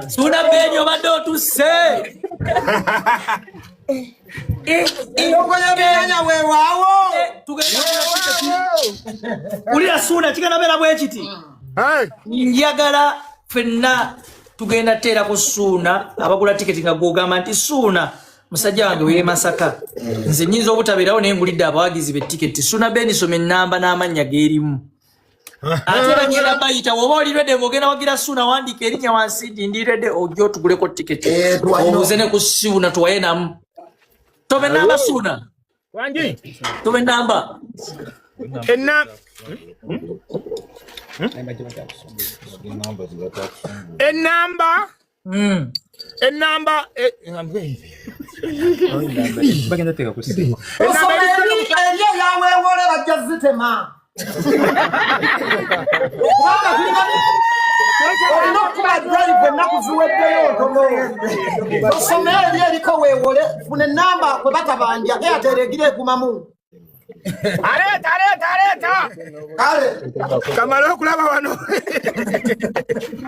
Suna benyo bado tu se. Ulira suna chikana bela bwechiti. Njagala fenna tugenda tera ku suna abagula tiketi nga gogama nti suna musajja wange wile Masaka nze nyinza obutabirawo ne ngulidde abawagizi be tiketi suna beni some namba n'amanya geerimu ate bagenda bayita woba olirede ng'ogenda wagira suna wandika erinnya wansi ndirede ojjo tuguleko tiketi obuze ne ku suna tuwaye namu tobe namba suna wangi tobe namba enna enamba bagenda teka ku sidi yawe wole bajazitema Kamalo kulaba wano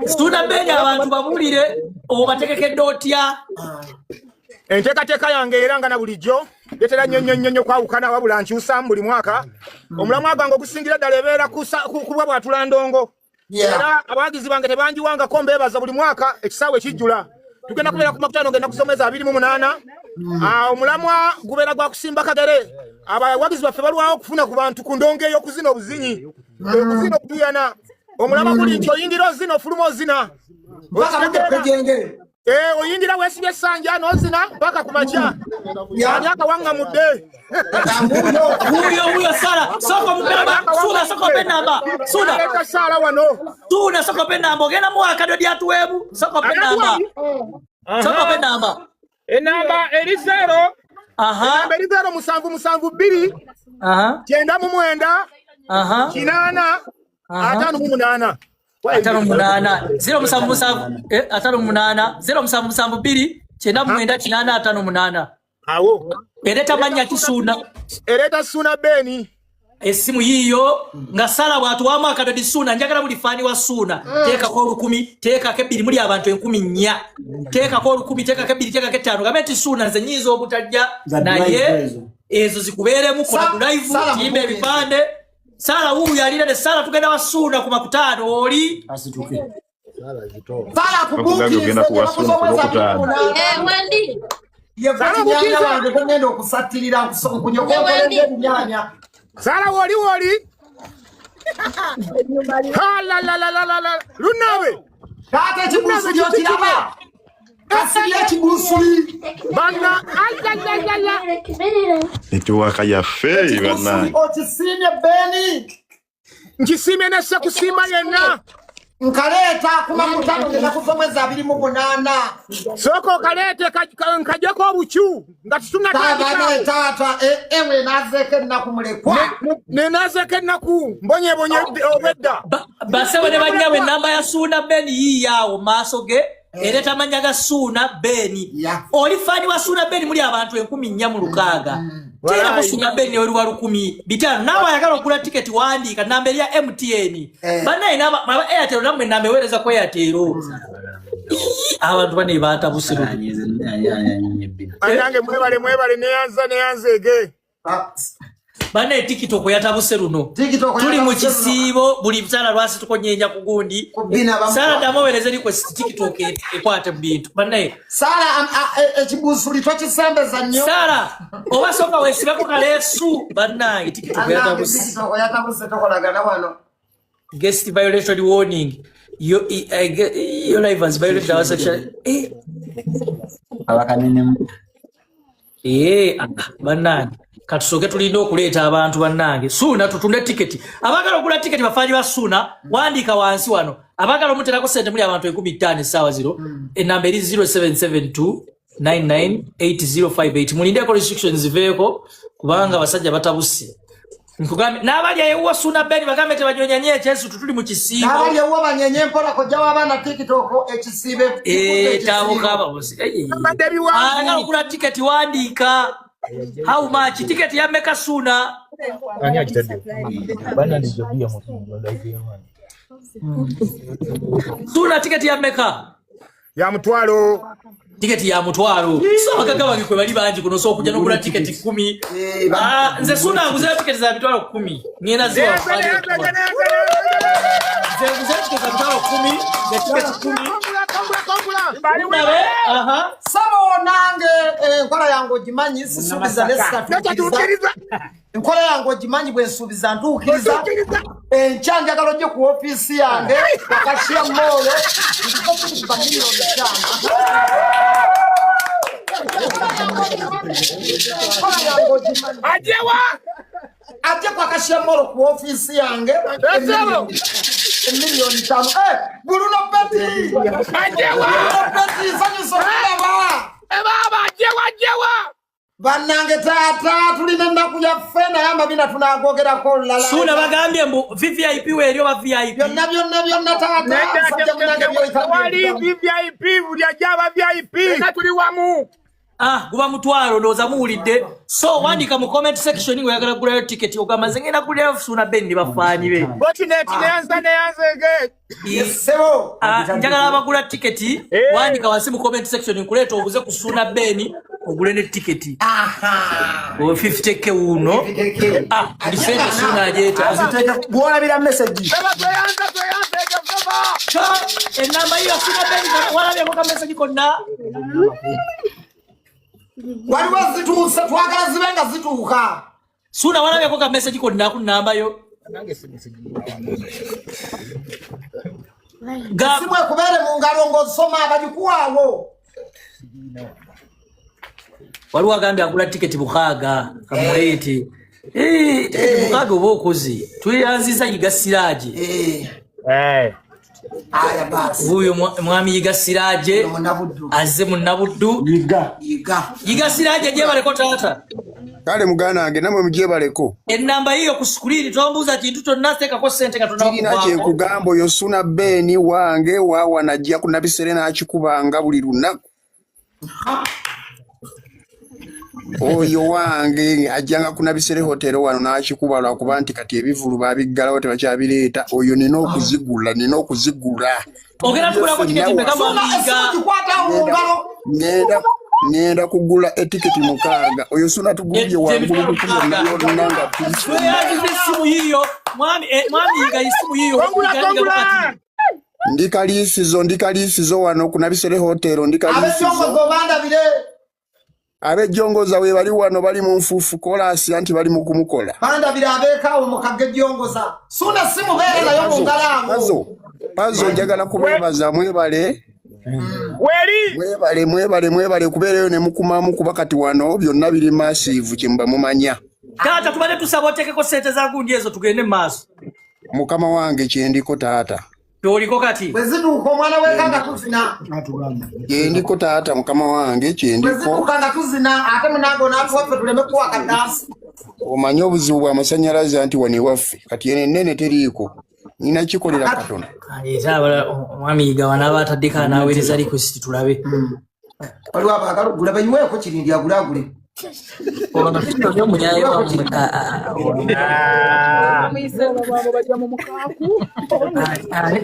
Stuna benya abantu babulire obatekekedde otya Enteekateeka yange era nga na bulijjo yetera nnyonnyo kwawukana wabula nkyusa buli mwaka. Omulamwa gwange ogusingira ddala ebeera kubwa bwatula ndongo. Era abawagizi bange tebanjiwangako mbeebaza buli mwaka ekisaawe kijjula. Tugenda kubeera ku makutano ngenda kusomeza 28. Omulamwa gubeera gwa kusimba kagere. Abawagizi baffe balwawo okufuna ku bantu ku ndongo ey'okuzina obuzinyi. Okuzina okutuyana. Omulamwa guli nti oyingira ozina ofuluma ozina. Oyingira weesibye essanja n'ozina mpaka ku makya. Ani akawaŋŋamudde. Huyo Sara, soko mpema, Suna soko penamba. Suna. Leka Sara wano. Suna soko penamba, ogenda mwaka ndo dyatuwebu, soko penamba. Soko penamba. Enamba eri 0. Enamba eri 0 772. Kyenda mu mwenda. Kinaana. 58. Atano munana 0 kyenda mwenda kinana 58. Awo. Ereta manya kisuna. Ereta Suna Beni. Esimu yiyo nga Sara watu wa mwaka ndo Suna njagala buli fani wa Suna. Teka ko 10, teka ke 2 muri abantu 10. Teka ko 10, teka ke 2, teka ke 5. Gameti Suna nze nyizo obutajja naye ezo zikubeeremu ku live timbe bipande. Sara huyu yalina de Sara tugenda wa Suna ku makutano oli asituke. Sara kubuki ngenda ku Suna ku makutano. Wendi. Sara bukiza wange tongenda okusatirira kunyokokoleza enyanya. Sara woli. La. Lunawe. Kata chibusu yo kiraba. Kasiya chibusu. Bana la. Nituwaka ya fei bana. Ochisimye Beni. Nchisimye nese kusima yenna. Nkaleta kuma mutano ngenda kusomeza 28. Soko kalete nkajeko obuchu nga tutuna tata ewe nazeke nakumulekwa nenazeke naku mbonye obedda basewe ne banyawe namba ya Suna Beni yiyawo masoge ereta manyaga Suna Beni oli fani wa Suna Beni muri abantu 10 tera ko Suna Beni oli wa 10 bitano nawa yakalo kula ticket wandika namba ya MTN bana ina ba Airtel namwe namewereza ko Airtel abantu bane batabusiru anange mwebale neyanze bane TikTok yatabuseru no tuli mu kisibo buli Sara lwasi tukonyenya kugundi Sara damowereze liko TikTok ekwate bintu bane Sara ekibusuli tokisembeza nnyo Sara obasoka wesibe ko kalesu bana TikTok yatabuse tokolagana wano guest violation warning your life has violated our sexual abakanene banange katusoke tulina okuleeta abantu bannange Suna tutunde ticket abagala okula ticket bafaali ba Suna wandika wansi wano abagala omuterako sente muri abantu 15 sawa 0 enamba eri 0772998058 mulindeko restrictions ziveeko kubanga basajja batabusi nkugambe n'abali ayewa Suna Beni bagambe tebanyonyanye ekyesu tutuli mu kisibo n'abali ayewa banyenye mpola ko jawa abana TikTok ekisibe tabukaba bosi agala okula ticket wandika how much ticket ya meka Suna ani akitadde bana ndijo bia mu live Suna ticket ya meka ya mutwalo ticket ya mutwalo so bakagaba bikwe bali banji kuno so kujja nokula ticket 10 nze Suna nguze ticket za mitwalo 10 ngena zo nze ticket za mitwalo 10 za ticket 10 Sabo nange nkola yango jimanyi sisubiza lesa nkola yango jimanyi bwe nsubiza ntukiriza enchanja kalonje ku office yange akashia moyo ndiko kuba milioni 5 ajewa aje kwa kashia moyo ku office yange milioni 5 Bruno Peti ajewa Peti sanyu baba ajewa banange tata tulinenda kuya fena yamba bina tunagogera ko lala Suna bagambye mbu VIP weryo ba VIP byonna tata wali VIP buli ajaba VIP na tuli wamu guba mutwalo ndoza muwulidde so wandika mu comment section ngo yagala kugula ticket ogamaze ngena kulya Suna Beni bafaani be botnet neyanze yesebo njagala abagula ticket wandika wansi mu comment section nkuleeta obuze ku Suna Beni ogule ne tiketi. O 50k uno. Ndifende suna ajeta. Aziteka bwona bila message. Enamba hiyo sina beni wala bya kwa message konna. Wali wazitusa twagala zibenga zituka. Suna wala bya kwa message konna ku namba yo. Simwe kubere mu ngalo ngosoma abajikuwawo. Waliwo agambye agula tiketi Bukaga kamulete. Bukaga obokozi. Tuyanziza yigasiraje. Aya basi. Huyo mwami yigasiraje. Azze munabuddu. Yigasiraje je baleko tata. Kale mugana ange namwe mujye baleko. Enamba hiyo ku screen tombuza kintu tonna teka ko sente katona ku. Nache kugambo yosuna beni wange wawa najja kunabiserena akikubanga buli lunaku. Oyo wange ajanga kunabisere hotel wano nakikuba lwa kuba nti kati ebivulu babigala wote bakyabireta oyo nina okuzigula ogera tukula ko tiketi mbeka mwabiga nenda kugula etiketi mukaga oyo suna tugubye wangulu kukubye nanga pisi simu hiyo mwami yiga isimu hiyo ndikalisizo wano kunabisere hotel Abe jongoza we bali wano bali mu nfufu kolasi anti bali mu kumukola. Banda birabeka omukage jongoza. Suna simu bere na yo mungalango. Pazo njagala kubebaza mwebale. Mwebale kubereyo ne mukumamu kubakati wano byonna biri massive kimba mumanya. Tata tubale tusaboteke ko sente za gundi ezo tugende maso. Mukama wange kyendiko taata. Toliko kati. Wezidu ko mwana wekanga tuzina. Kyendiko taata mukama wange kyendiko. Wezidu kanga tuzina ate munago natwafe tuleme kuwa kadasi. Omanyo obuzibu bwa masanyalaze anti wani waffe kati ene nene teriiko. Nina kikolera Katonda. Ayizaba mwami yiga wana batadika nawereza request tulabe. Waliwo abagalo gula bayiwe ko kirindi agulagule. Ona fito yo munyaye wa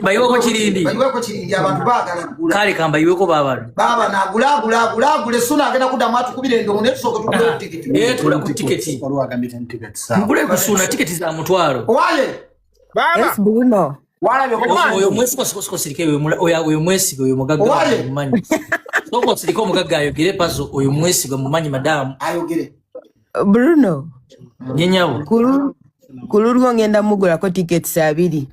bayiwe ko kirindi abantu bagala gula kale kamba yiwe ko baba nagula suna agenda kudamu atukubire ndo ne tusoko tukule tiketi tula ku tiketi ngule kusuna tiketi za mutwaro wale baba yes Bruno wala oyo mwesi ko sirike oyo mwesi oyo mugaga mumanyi soko siriko mugaga ayogere pazo oyo mwesi go mumanyi madamu ayogere Bruno nyenyawo kulurwo ngenda mugula ko tickets 2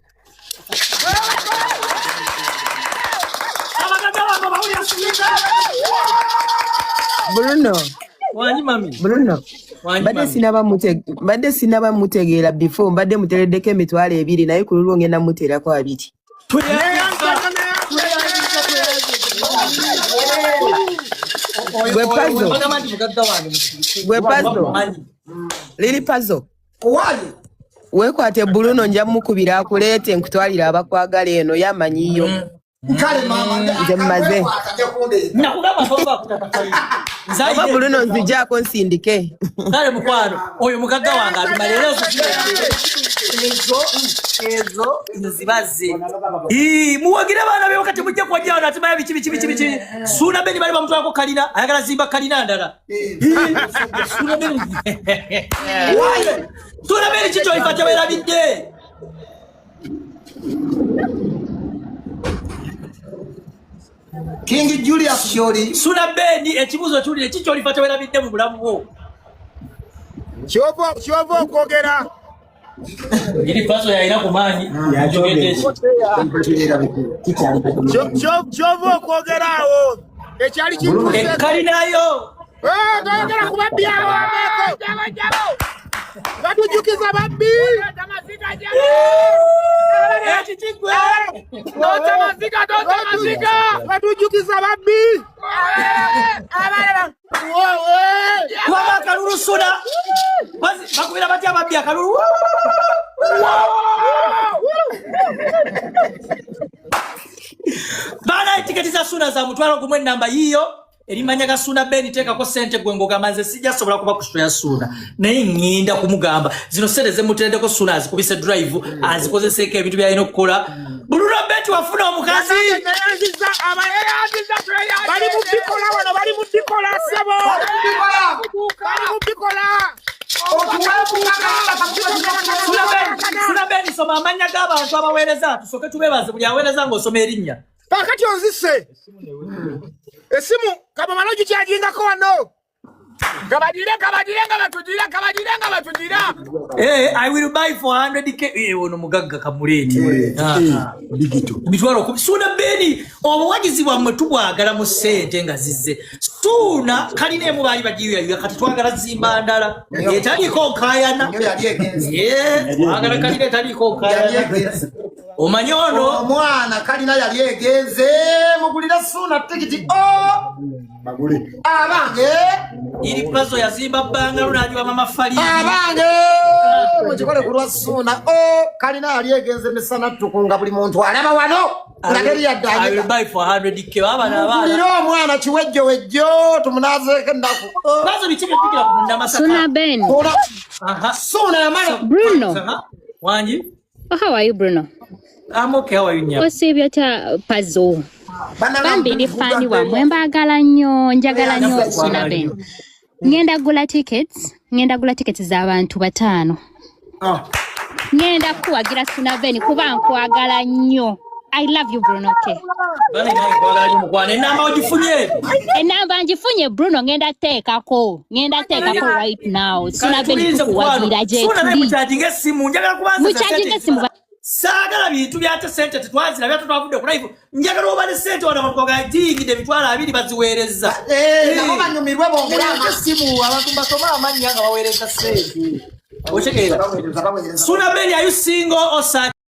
Bruno wanyi mami Bruno Bade sinaba mutegeera before mbadde mutereddeko emitwalo 2 naye kululwo ngenda muteerako 2 Gwe puzzle lili puzzle wali wekwate Bruno nja mukubira akulete nkutwalira abakwagala eno yamanyiyo kale mama nje mmaze nakugamba toba kutakafali Zaba Bruno nzijako nsindike kale mukwano oyo mugaga wange abimalelezo ezo nzibaze muwagire bana be wakati mujja kwajja na atimaye bichi suna beni bali bamtu wako kalina ayagala zimba kalina ndala suna beni suna beni chicho ifacha wera bidde King Julius Shori suna beni ekibuzo tulire chicho ifacha wera bidde mu bulamu bwo Kyovo okogera. Ili paso ya ina kumanyi Kyovo okogerawo ekyali kintu kali nayo tayagala kubabyawo jabo batujukiza babbi batujukiza babbi Kwaba kalulu suna bakubira batya babbi akalulu bana tiketi za suna za mutwalo kumwe namba hiyo erimanya ga Suna Ben teka ko sente gwe ngogamaze sijasobola kuba kushoya Suna naye nginda kumugamba zino sente zemutende ko Suna azikubise drive azikozeseke ebintu byalina okukola Bruno Bet wafuna omukazi bali mubikola wano bali mubikola sebo bali mubikola Suna Ben soma amanya g'abantu abaweereza tusoke tubebaze buli aweereza ng'osoma erinnya pakati onzise esimu kaba maloji kyajingako wano kabadire I will buy 400k ono mugagga kamuleti digito mitwalo Suna Ben obuwagizi bwammwe tubwagala mu ssente nga zizze Suna kalina emu baali bagiyo kati twagala zimba ndala etaliko nkayana twagala kalina etaliko nkayana omanyi ono omwana kalina yali egenze mugulira Suna tikiti bagule abange iri pazo yazimba banga lunajwa mama fali abange mukikole kulwa Suna kalina yali egenze misana tukunga buli muntu alaba wano ngeri yaddaye I will buy 400k baba na bana ndiro omwana kiwejjo tumunazeeke ndaku pazo bichike pikira kumunda masaka Suna Ben. Suna yamala Bruno. Wanji How are you, Bruno? I'm okay, how are you? Osibya ta puzzle. Bambiri fani wa mwembagala nnyo njagala nnyo Suna Ben. Ngenda gula tickets z'abantu 5. Ngenda kuwagira Suna Ben kuba nkwagala nnyo. I love you, Bruno. Okay. Bana nani kwagala nnyo mukwana enamba ogifunye? Enamba ngifunye Bruno ngenda teekako right now. Suna Ben kuwagira je. Suna naye mukyajinga essimu njagala kubanza mukyajinga essimu sagala bintu byate sente tetwazira byate twavudde ku live njagala obale sente wana bakoga jingide bitwala 2 baziweereza nabo banyumirwe bongera essimu abantu basoma amanya nga baweereza sente ochekeera Suna Ben are you single or